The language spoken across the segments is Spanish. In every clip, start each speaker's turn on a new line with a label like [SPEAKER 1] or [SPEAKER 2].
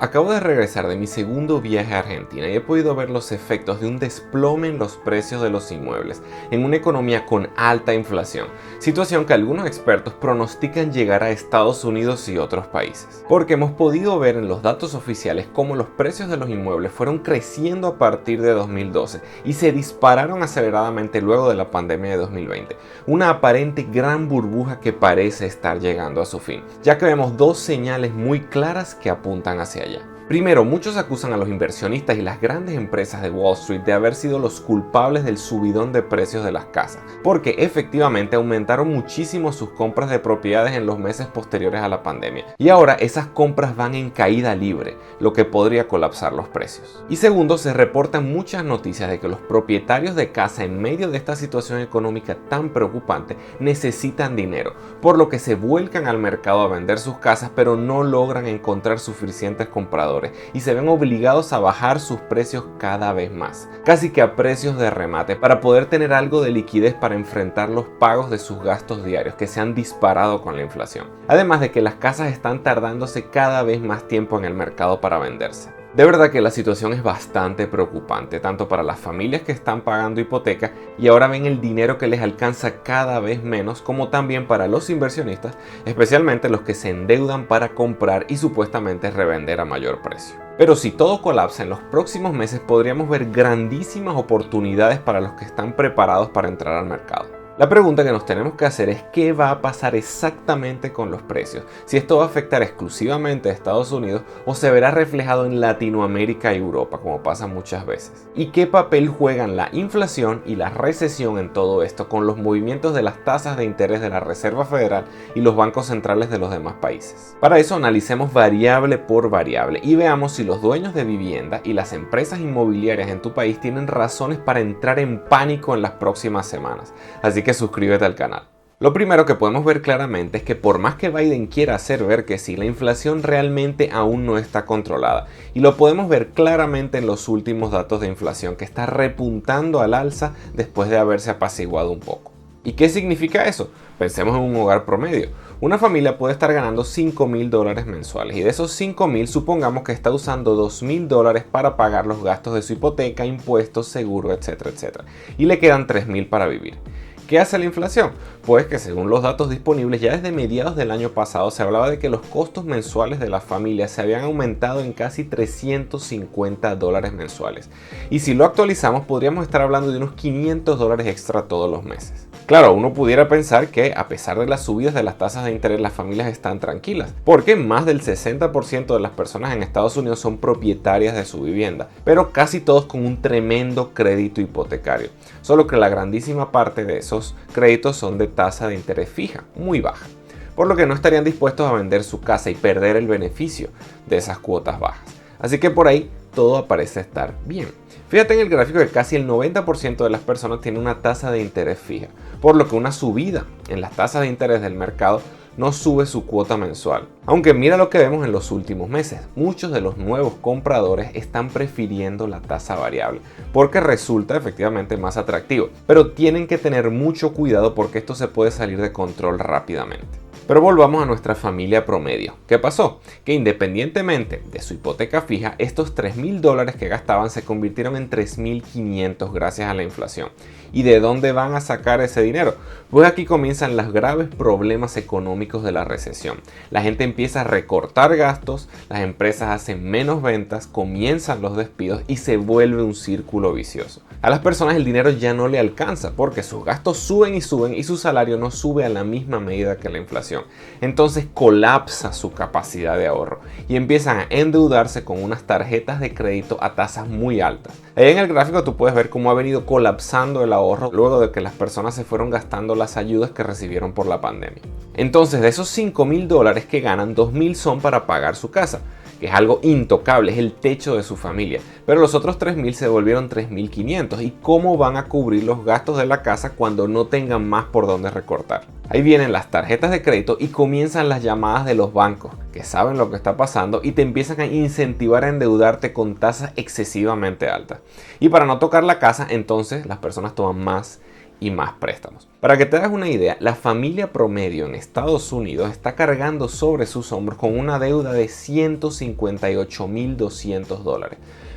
[SPEAKER 1] Acabo de regresar de mi segundo viaje a Argentina y he podido ver los efectos de un desplome en los precios de los inmuebles en una economía con alta inflación, situación que algunos expertos pronostican llegar a Estados Unidos y otros países. Porque hemos podido ver en los datos oficiales cómo los precios de los inmuebles fueron creciendo a partir de 2012 y se dispararon aceleradamente luego de la pandemia de 2020, una aparente gran burbuja que parece estar llegando a su fin, ya que vemos dos señales muy claras que apuntan hacia allá. Primero, muchos acusan a los inversionistas y las grandes empresas de Wall Street de haber sido los culpables del subidón de precios de las casas, porque efectivamente aumentaron muchísimo sus compras de propiedades en los meses posteriores a la pandemia, y ahora esas compras van en caída libre, lo que podría colapsar los precios. Y segundo, se reportan muchas noticias de que los propietarios de casa en medio de esta situación económica tan preocupante necesitan dinero, por lo que se vuelcan al mercado a vender sus casas, pero no logran encontrar suficientes compradores y se ven obligados a bajar sus precios cada vez más, casi que a precios de remate, para poder tener algo de liquidez para enfrentar los pagos de sus gastos diarios que se han disparado con la inflación. Además de que las casas están tardándose cada vez más tiempo en el mercado para venderse. De verdad que la situación es bastante preocupante, tanto para las familias que están pagando hipoteca y ahora ven el dinero que les alcanza cada vez menos, como también para los inversionistas, especialmente los que se endeudan para comprar y supuestamente revender a mayor precio. Pero si todo colapsa en los próximos meses, podríamos ver grandísimas oportunidades para los que están preparados para entrar al mercado. La pregunta que nos tenemos que hacer es qué va a pasar exactamente con los precios, si esto va a afectar exclusivamente a Estados Unidos o se verá reflejado en Latinoamérica y Europa, como pasa muchas veces. Y qué papel juegan la inflación y la recesión en todo esto con los movimientos de las tasas de interés de la Reserva Federal y los bancos centrales de los demás países. Para eso analicemos variable por variable y veamos si los dueños de vivienda y las empresas inmobiliarias en tu país tienen razones para entrar en pánico en las próximas semanas. Así que suscríbete al canal. Lo primero que podemos ver claramente es que por más que Biden quiera hacer ver que sí, la inflación realmente aún no está controlada. Y lo podemos ver claramente en los últimos datos de inflación, que está repuntando al alza después de haberse apaciguado un poco. ¿Y qué significa eso? Pensemos en un hogar promedio. Una familia puede estar ganando $5,000 mensuales y de esos $5,000 supongamos que está usando $2,000 para pagar los gastos de su hipoteca, impuestos, seguro, etcétera, etcétera. Y le quedan $3,000 para vivir. ¿Qué hace la inflación? Pues que según los datos disponibles ya desde mediados del año pasado se hablaba de que los costos mensuales de las familias se habían aumentado en casi $350 mensuales. Y si lo actualizamos podríamos estar hablando de unos $500 extra todos los meses. Claro, uno pudiera pensar que a pesar de las subidas de las tasas de interés las familias están tranquilas, porque más del 60% de las personas en Estados Unidos son propietarias de su vivienda, pero casi todos con un tremendo crédito hipotecario, solo que la grandísima parte de esos créditos son de tasa de interés fija, muy baja, por lo que no estarían dispuestos a vender su casa y perder el beneficio de esas cuotas bajas. Así que por ahí todo parece estar bien. Fíjate en el gráfico que casi el 90% de las personas tiene una tasa de interés fija, por lo que una subida en las tasas de interés del mercado no sube su cuota mensual. Aunque mira lo que vemos en los últimos meses, muchos de los nuevos compradores están prefiriendo la tasa variable, porque resulta efectivamente más atractivo, pero tienen que tener mucho cuidado porque esto se puede salir de control rápidamente. Pero volvamos a nuestra familia promedio. ¿Qué pasó? Que independientemente de su hipoteca fija, estos $3,000 que gastaban se convirtieron en $3,500 gracias a la inflación. ¿Y de dónde van a sacar ese dinero? Pues aquí comienzan los graves problemas económicos de la recesión. La gente empieza a recortar gastos, las empresas hacen menos ventas, comienzan los despidos y se vuelve un círculo vicioso. A las personas el dinero ya no le alcanza porque sus gastos suben y su salario no sube a la misma medida que la inflación. Entonces colapsa su capacidad de ahorro y empiezan a endeudarse con unas tarjetas de crédito a tasas muy altas. Ahí en el gráfico tú puedes ver cómo ha venido colapsando el ahorro luego de que las personas se fueron gastando las ayudas que recibieron por la pandemia. Entonces de esos $5,000 que ganan, $2,000 son para pagar su casa, que es algo intocable, es el techo de su familia, pero los otros $3,000 se volvieron $3,500. ¿Y cómo van a cubrir los gastos de la casa cuando no tengan más por dónde recortar? Ahí vienen las tarjetas de crédito y comienzan las llamadas de los bancos, que saben lo que está pasando y te empiezan a incentivar a endeudarte con tasas excesivamente altas. Y para no tocar la casa, entonces las personas toman más y más préstamos. Para que te hagas una idea, la familia promedio en Estados Unidos está cargando sobre sus hombros con una deuda de $158.200.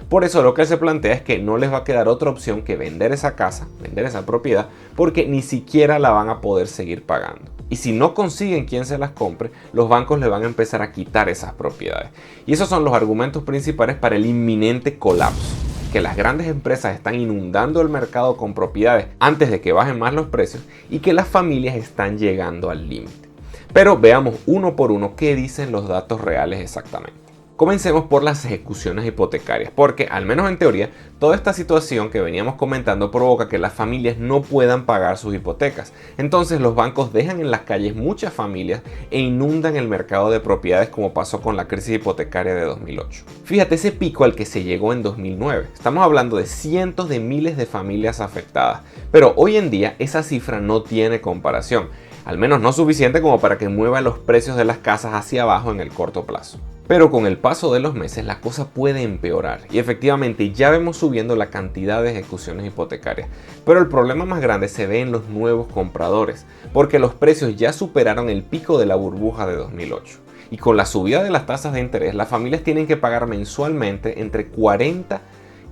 [SPEAKER 1] Por eso lo que se plantea es que no les va a quedar otra opción que vender esa casa, vender esa propiedad, porque ni siquiera la van a poder seguir pagando. Y si no consiguen quien se las compre, los bancos le van a empezar a quitar esas propiedades. Y esos son los argumentos principales para el inminente colapso. Que las grandes empresas están inundando el mercado con propiedades antes de que bajen más los precios y que las familias están llegando al límite. Pero veamos uno por uno qué dicen los datos reales exactamente. Comencemos por las ejecuciones hipotecarias, porque al menos en teoría, toda esta situación que veníamos comentando provoca que las familias no puedan pagar sus hipotecas. Entonces los bancos dejan en las calles muchas familias e inundan el mercado de propiedades como pasó con la crisis hipotecaria de 2008. Fíjate ese pico al que se llegó en 2009. Estamos hablando de cientos de miles de familias afectadas, pero hoy en día esa cifra no tiene comparación. Al menos no suficiente como para que mueva los precios de las casas hacia abajo en el corto plazo. Pero con el paso de los meses la cosa puede empeorar y efectivamente ya vemos subiendo la cantidad de ejecuciones hipotecarias. Pero el problema más grande se ve en los nuevos compradores, porque los precios ya superaron el pico de la burbuja de 2008. Y con la subida de las tasas de interés, las familias tienen que pagar mensualmente entre 40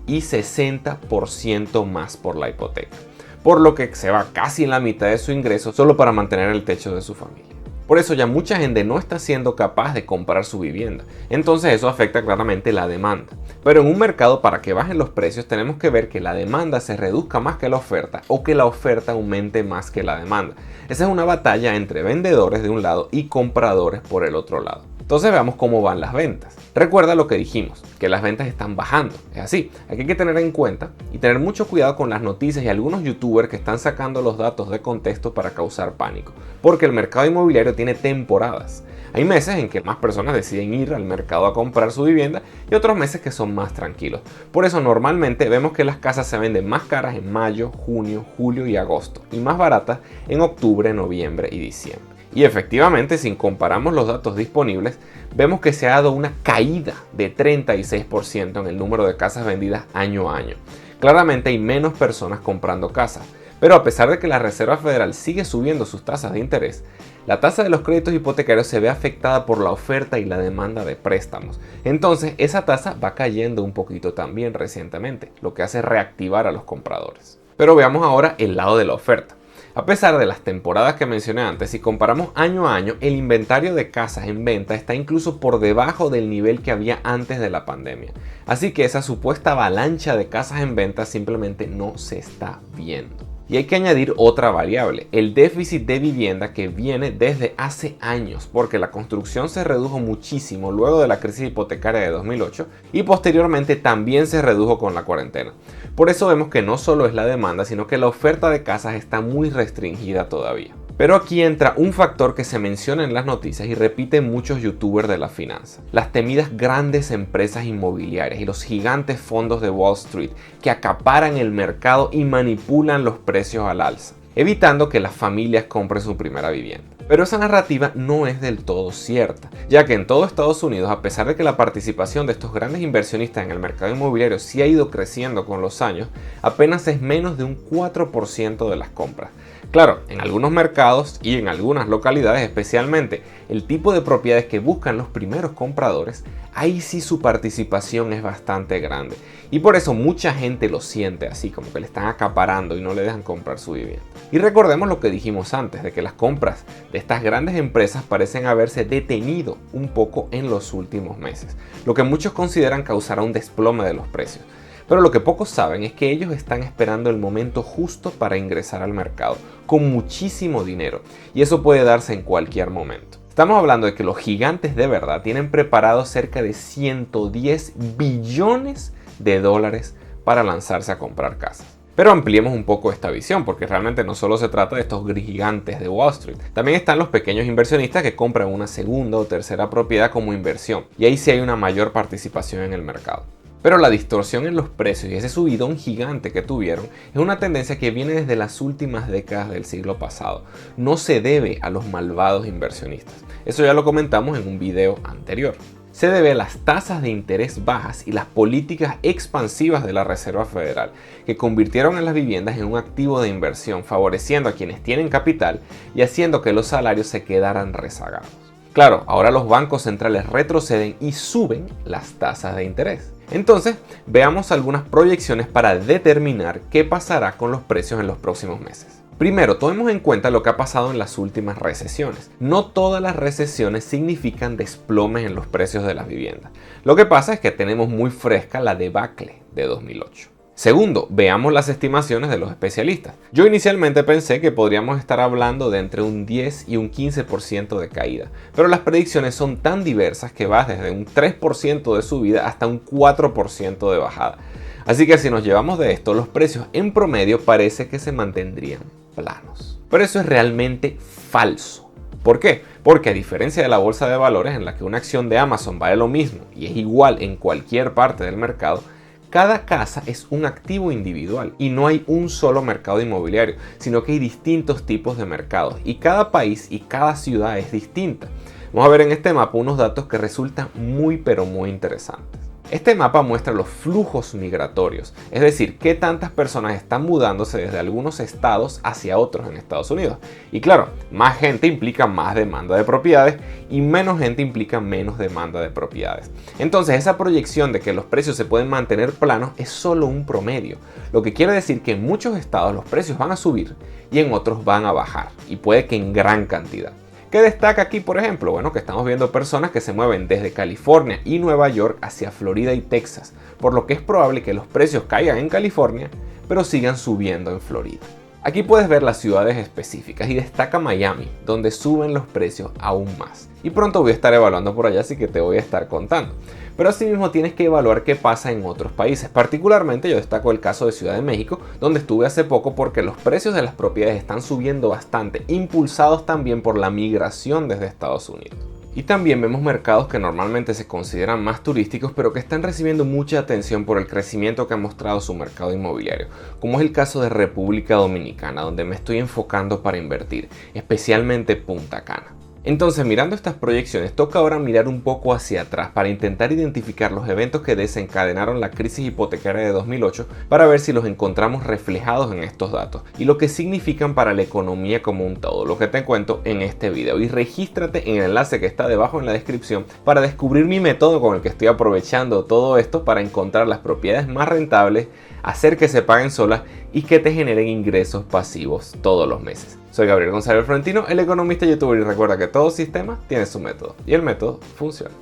[SPEAKER 1] y 60% más por la hipoteca, por lo que se va casi en la mitad de su ingreso solo para mantener el techo de su familia. Por eso ya mucha gente no está siendo capaz de comprar su vivienda. Entonces eso afecta claramente la demanda. Pero en un mercado, para que bajen los precios, tenemos que ver que la demanda se reduzca más que la oferta o que la oferta aumente más que la demanda. Esa es una batalla entre vendedores de un lado y compradores por el otro lado. Entonces veamos cómo van las ventas. Recuerda lo que dijimos, que las ventas están bajando. Es así, aquí hay que tener en cuenta y tener mucho cuidado con las noticias y algunos youtubers que están sacando los datos de contexto para causar pánico. Porque el mercado inmobiliario tiene temporadas. Hay meses en que más personas deciden ir al mercado a comprar su vivienda y otros meses que son más tranquilos. Por eso normalmente vemos que las casas se venden más caras en mayo, junio, julio y agosto y más baratas en octubre, noviembre y diciembre. Y efectivamente, si comparamos los datos disponibles, vemos que se ha dado una caída de 36% en el número de casas vendidas año a año. Claramente hay menos personas comprando casas, pero a pesar de que la Reserva Federal sigue subiendo sus tasas de interés, la tasa de los créditos hipotecarios se ve afectada por la oferta y la demanda de préstamos. Entonces, esa tasa va cayendo un poquito también recientemente, lo que hace reactivar a los compradores. Pero veamos ahora el lado de la oferta. A pesar de las temporadas que mencioné antes, si comparamos año a año, el inventario de casas en venta está incluso por debajo del nivel que había antes de la pandemia. Así que esa supuesta avalancha de casas en venta simplemente no se está viendo. Y hay que añadir otra variable, el déficit de vivienda que viene desde hace años, porque la construcción se redujo muchísimo luego de la crisis hipotecaria de 2008 y posteriormente también se redujo con la cuarentena. Por eso vemos que no solo es la demanda, sino que la oferta de casas está muy restringida todavía. Pero aquí entra un factor que se menciona en las noticias y repiten muchos youtubers de la finanza: las temidas grandes empresas inmobiliarias y los gigantes fondos de Wall Street que acaparan el mercado y manipulan los precios al alza, evitando que las familias compren su primera vivienda. Pero esa narrativa no es del todo cierta, ya que en todo Estados Unidos, a pesar de que la participación de estos grandes inversionistas en el mercado inmobiliario sí ha ido creciendo con los años, apenas es menos de un 4% de las compras. Claro, en algunos mercados y en algunas localidades especialmente, el tipo de propiedades que buscan los primeros compradores, ahí sí su participación es bastante grande. Y por eso mucha gente lo siente así, como que le están acaparando y no le dejan comprar su vivienda. Y recordemos lo que dijimos antes, de que las compras de estas grandes empresas parecen haberse detenido un poco en los últimos meses, lo que muchos consideran causará un desplome de los precios. Pero lo que pocos saben es que ellos están esperando el momento justo para ingresar al mercado, con muchísimo dinero, y eso puede darse en cualquier momento. Estamos hablando de que los gigantes de verdad tienen preparados cerca de 110 billones de dólares para lanzarse a comprar casas. Pero ampliemos un poco esta visión, porque realmente no solo se trata de estos gigantes de Wall Street. También están los pequeños inversionistas que compran una segunda o tercera propiedad como inversión, y ahí sí hay una mayor participación en el mercado. Pero la distorsión en los precios y ese subidón gigante que tuvieron es una tendencia que viene desde las últimas décadas del siglo pasado. No se debe a los malvados inversionistas. Eso ya lo comentamos en un video anterior. se debe a las tasas de interés bajas y las políticas expansivas de la Reserva Federal, que convirtieron a las viviendas en un activo de inversión, favoreciendo a quienes tienen capital y haciendo que los salarios se quedaran rezagados. Claro, ahora los bancos centrales retroceden y suben las tasas de interés. Entonces, veamos algunas proyecciones para determinar qué pasará con los precios en los próximos meses. Primero, tomemos en cuenta lo que ha pasado en las últimas recesiones. No todas las recesiones significan desplomes en los precios de las viviendas. Lo que pasa es que tenemos muy fresca la debacle de 2008. Segundo, veamos las estimaciones de los especialistas. Yo inicialmente pensé que podríamos estar hablando de entre un 10 y un 15% de caída, pero las predicciones son tan diversas que va desde un 3% de subida hasta un 4% de bajada. Así que si nos llevamos de esto, los precios en promedio parece que se mantendrían planos. Pero eso es realmente falso. ¿Por qué? Porque a diferencia de la bolsa de valores en la que una acción de Amazon vale lo mismo y es igual en cualquier parte del mercado, cada casa es un activo individual y no hay un solo mercado inmobiliario, sino que hay distintos tipos de mercados y cada país y cada ciudad es distinta. Vamos a ver en este mapa unos datos que resultan muy interesantes. Este mapa muestra los flujos migratorios, es decir, qué tantas personas están mudándose desde algunos estados hacia otros en Estados Unidos. Y claro, más gente implica más demanda de propiedades y menos gente implica menos demanda de propiedades. Entonces, esa proyección de que los precios se pueden mantener planos es solo un promedio, lo que quiere decir que en muchos estados los precios van a subir y en otros van a bajar, y puede que en gran cantidad. ¿Qué destaca aquí, por ejemplo? Bueno, que estamos viendo personas que se mueven desde California y Nueva York hacia Florida y Texas, por lo que es probable que los precios caigan en California, pero sigan subiendo en Florida. Aquí puedes ver las ciudades específicas y destaca Miami, donde suben los precios aún más. Y pronto voy a estar evaluando por allá, así que te voy a estar contando. Pero asimismo tienes que evaluar qué pasa en otros países. Particularmente yo destaco el caso de Ciudad de México, donde estuve hace poco porque los precios de las propiedades están subiendo bastante, impulsados también por la migración desde Estados Unidos. Y también vemos mercados que normalmente se consideran más turísticos, pero que están recibiendo mucha atención por el crecimiento que ha mostrado su mercado inmobiliario, como es el caso de República Dominicana, donde me estoy enfocando para invertir, especialmente Punta Cana. Entonces, mirando estas proyecciones, toca ahora mirar un poco hacia atrás para intentar identificar los eventos que desencadenaron la crisis hipotecaria de 2008 para ver si los encontramos reflejados en estos datos y lo que significan para la economía como un todo, lo que te cuento en este video. Y regístrate en el enlace que está debajo en la descripción para descubrir mi método con el que estoy aprovechando todo esto para encontrar las propiedades más rentables, hacer que se paguen solas y que te generen ingresos pasivos todos los meses. Soy Gabriel González Florentino, el economista youtuber, y recuerda que todo sistema tiene su método y el método funciona.